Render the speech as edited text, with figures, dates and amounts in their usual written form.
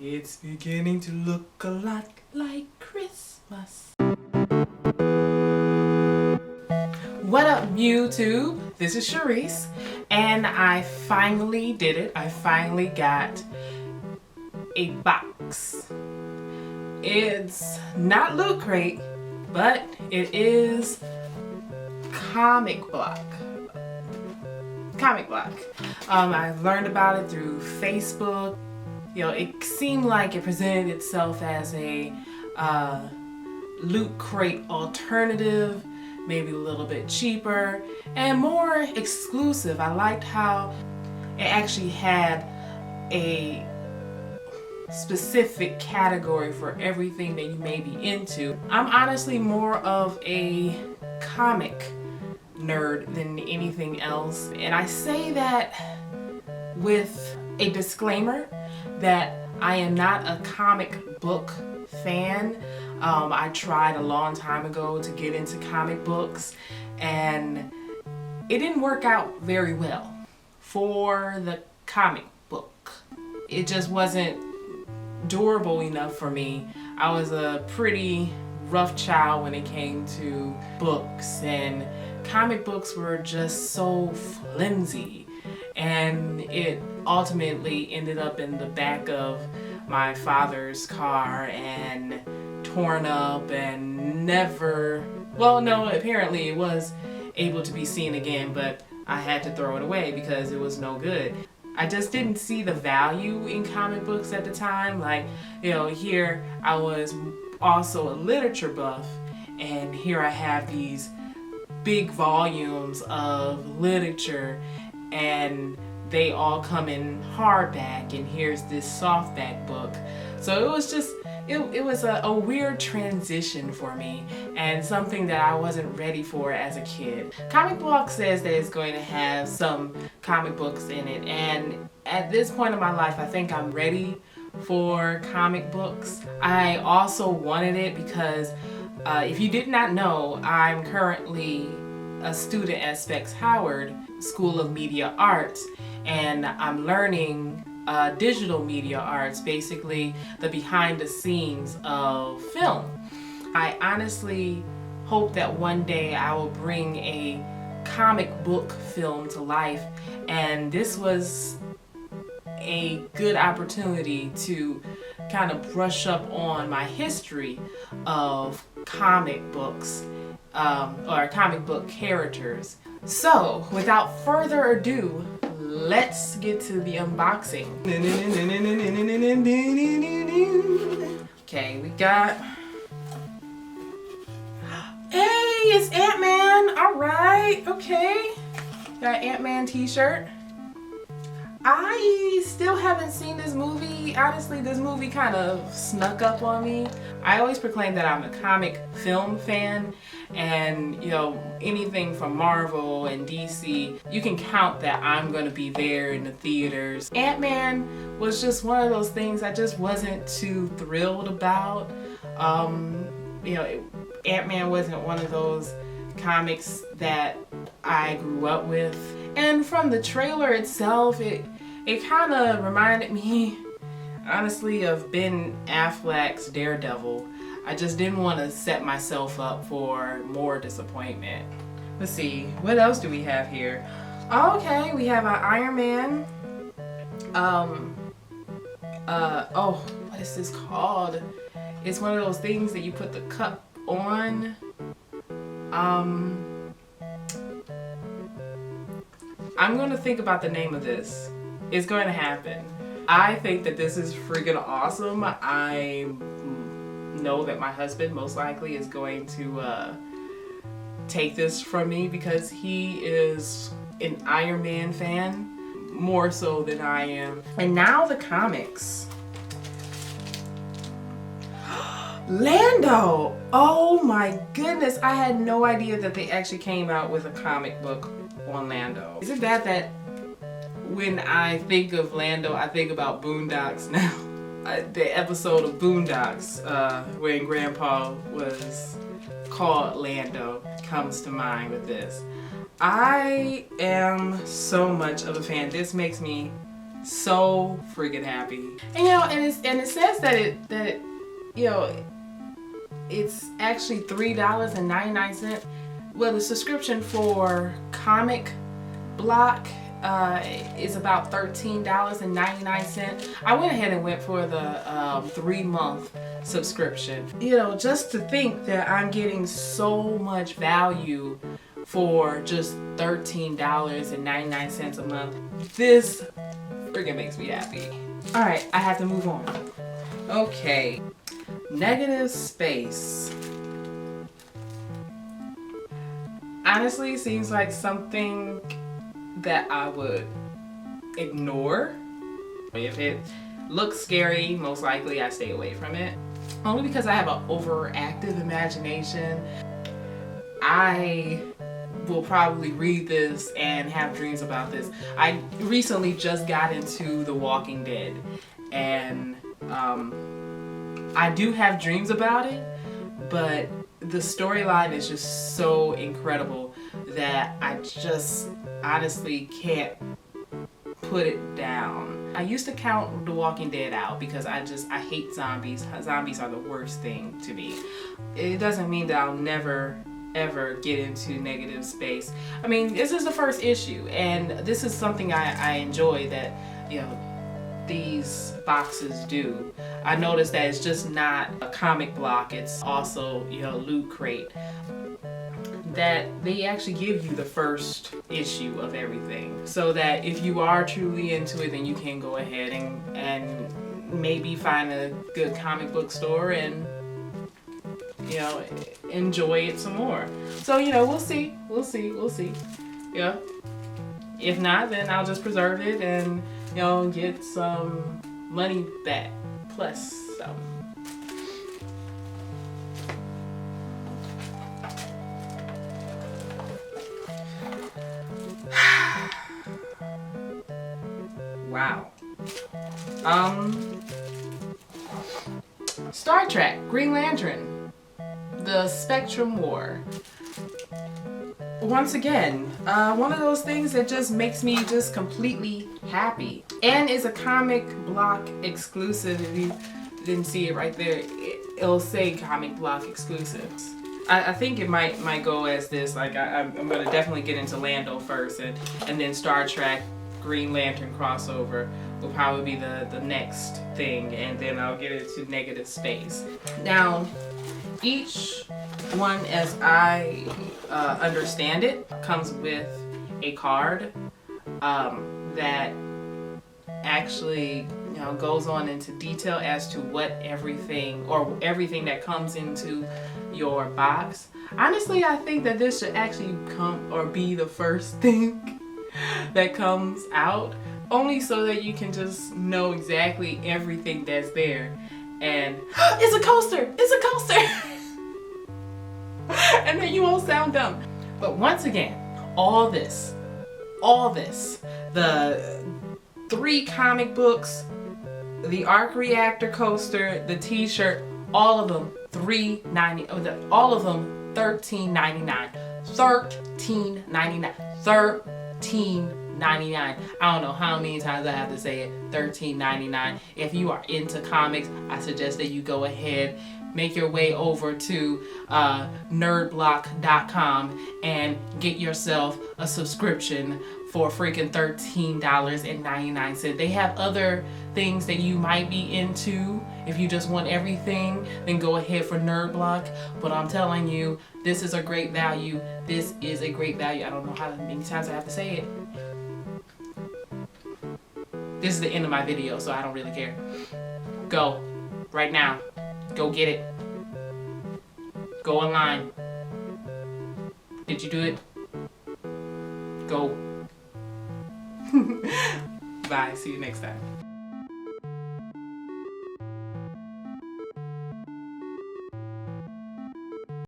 It's beginning to look a lot like Christmas. What up, YouTube? This is Sharice, and I finally did it. I finally got a box. It's not Loot Crate, but it is comic block. I learned about it through Facebook. You know, it seemed like it presented itself as a Loot Crate alternative, maybe a little bit cheaper and more exclusive. I liked how it actually had a specific category for everything that you may be into. I'm honestly more of a comic nerd than anything else, and I say that with a disclaimer that I am not a comic book fan. I tried a long time ago to get into comic books, and it didn't work out very well for the comic book. It just wasn't durable enough for me. I was a pretty rough child when it came to books, and comic books were just so flimsy, and it ultimately ended up in the back of my father's car and torn up and never, well, no, apparently it was able to be seen again, but I had to throw it away because it was no good. I just didn't see the value in comic books at the time. Like, you know, here I was also a literature buff, and here I have these big volumes of literature, and they all come in hardback, and here's this softback book. So it was just, it was a weird transition for me, and something that I wasn't ready for as a kid. Comic Block says that it's going to have some comic books in it, and at this point in my life, I think I'm ready for comic books. I also wanted it because if you did not know, I'm currently a student at Specs Howard School of Media Arts, and I'm learning digital media arts, basically the behind the scenes of film. I honestly hope that one day I will bring a comic book film to life, and this was a good opportunity to kind of brush up on my history of comic books or comic book characters. So, without further ado, let's get to the unboxing. Okay, we got... Hey, it's Ant-Man! Alright, okay. Got Ant-Man t-shirt. I still haven't seen this movie. Honestly, this movie kind of snuck up on me. I always proclaim that I'm a comic film fan, and you know, anything from Marvel and DC, you can count that I'm going to be there in the theaters. Ant-Man was just one of those things I just wasn't too thrilled about. You know, Ant-Man wasn't one of those comics that I grew up with. And from the trailer itself, it kind of reminded me, honestly, of Ben Affleck's Daredevil. I just didn't want to set myself up for more disappointment. Let's see, what else do we have here? Okay, we have an Iron Man. Oh, what is this called? It's one of those things that you put the cup on. I'm going to think about the name of this. It's going to happen. I think that this is freaking awesome. I know that my husband most likely is going to take this from me because he is an Iron Man fan, more so than I am. And now the comics. Lando! Oh my goodness, I had no idea that they actually came out with a comic book on Lando. Is it bad that when I think of Lando, I think about Boondocks now? The episode of Boondocks when Grandpa was called Lando comes to mind with this. I am so much of a fan. This makes me So freaking happy. And and it says that it it's actually $3.99. Well, the subscription for Comic Block is about $13.99. I went ahead and went for the 3-month subscription. Just to think that I'm getting so much value for just $13.99 a month. This freaking makes me happy. All right, I have to move on. Okay, negative space. Honestly, seems like something that I would ignore. If it looks scary, most likely I stay away from it. Only because I have an overactive imagination. I will probably read this and have dreams about this. I recently just got into The Walking Dead, and I do have dreams about it, but the storyline is just so incredible that I just honestly can't put it down. I used to count The Walking Dead out because I hate zombies. Zombies are the worst thing to me. It doesn't mean that I'll never ever get into negative space. I mean, this is the first issue, and this is something I enjoy that these boxes do. I noticed that it's just not a comic block, it's also Loot Crate, that they actually give you the first issue of everything, so that if you are truly into it, then you can go ahead and maybe find a good comic book store and enjoy it some more. So we'll see. Yeah, if not, then I'll just preserve it and get some money back plus some. Wow. Star Trek, Green Lantern, the Spectrum War. Once again, one of those things that just makes me just completely happy, and is a comic block exclusive. If you didn't see it right there, it'll say comic block exclusives. I think it might go as this. Like I'm gonna definitely get into Lando first, and then Star Trek Green Lantern crossover will probably be the next thing, and then I'll get into negative space. Now, each one, as I understand it, comes with a card that actually goes on into detail as to what everything that comes into your box. Honestly, I think that this should actually come or be the first thing that comes out, only so that you can just know exactly everything that's there. And it's a coaster! And then you won't sound dumb. But once again, all this, the 3 comic books, the Arc Reactor coaster, the t-shirt, all of them $13.99. $13.99. I don't know how many times I have to say it. $13.99. If you are into comics, I suggest that you go ahead, make your way over to nerdblock.com and get yourself a subscription for freaking $13.99. They have other things that you might be into. If you just want everything, then go ahead for Nerdblock. But I'm telling you, this is a great value. This is a great value. I don't know how many times I have to say it. This is the end of my video, so I don't really care. Go. Right now. Go get it. Go online. Did you do it? Go. Bye. See you next time.